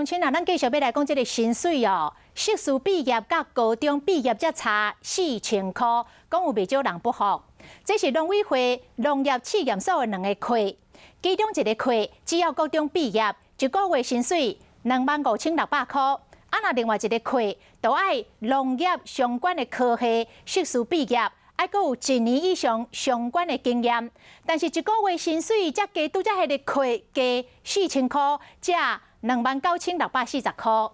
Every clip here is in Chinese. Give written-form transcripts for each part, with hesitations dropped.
乡亲啊，咱继续要来讲这个薪水哦。硕士毕业甲高中毕业才差4000块，讲有袂少人不服。这是农委会农业试验所的2个课，其中一个课只要高中毕业，1个月薪水25600块。那另外一个课，就爱农业相关的科系，硕士毕业，还阁有1年以上相关的经验。但是1个月薪水才加拄则迄个课加4000块，才29640块。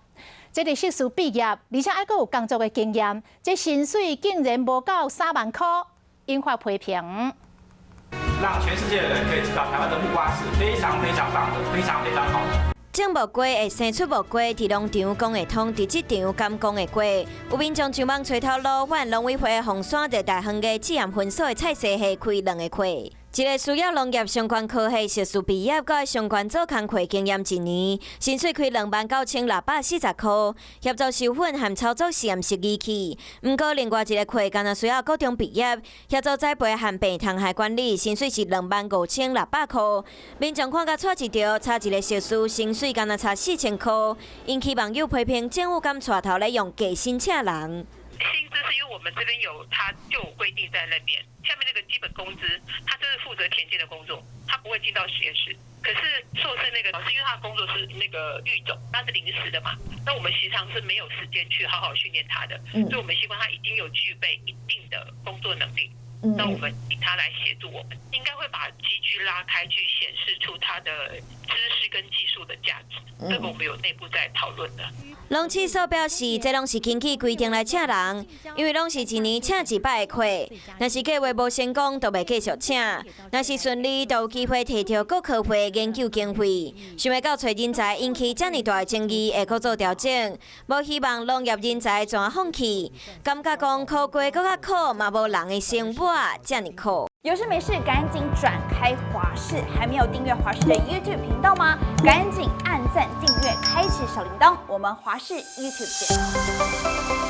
这个硕士毕业，而且还阁有工作的经验，这薪水竟然无到3万块，引发批评。让全世界的人可以知道，台湾的木瓜是非常非常棒的，非常非常好的。种木瓜会生出木瓜，伫农场讲会通，伫职场敢讲会过。有民众上网找头路，反农委会红山在大园的试验分所的菜色系开2个课。一个需要农业相关科系硕士毕业，佮相关做工课经验1年，薪水开29640块，协助授粉和操作实验室仪器。不过另外一个课，敢若需要高中毕业，协助栽培和病虫害管理，薪水是25600块。民众看甲错一条，差一个硕士薪水敢若差4000块，引起网友批评政府敢带头来用假薪请人。薪资是因为我们这边它就有规定在那边，下面那个基本工资，他就是负责田间的工作，他不会进到实验室。可是硕士那个老师，因为他的工作是那个育种，他是临时的嘛，那我们实际上是没有时间去好好训练他的，所以我们希望他已经有具备一定的工作能力，那我们请他来协助我们，应该会把机距拉开，去显示出他的知识跟技术的价值，这个我们有内部在讨论的。农试所表示，这拢是根据规定来请人，因为拢是1年请100个课，若是计划无成功，就袂继续请；若是顺利，就有机会摕到各科会研究经费。想要到找人才引起这么大的争议，会搁做调整，无希望农业人才全放弃。感觉讲考过搁较考，嘛无人的生活这么苦。有事没事赶紧转开华视，还没有订阅华视的 YouTube 频道吗？赶紧按赞、订阅、开启小铃铛，我们华视 YouTube 见。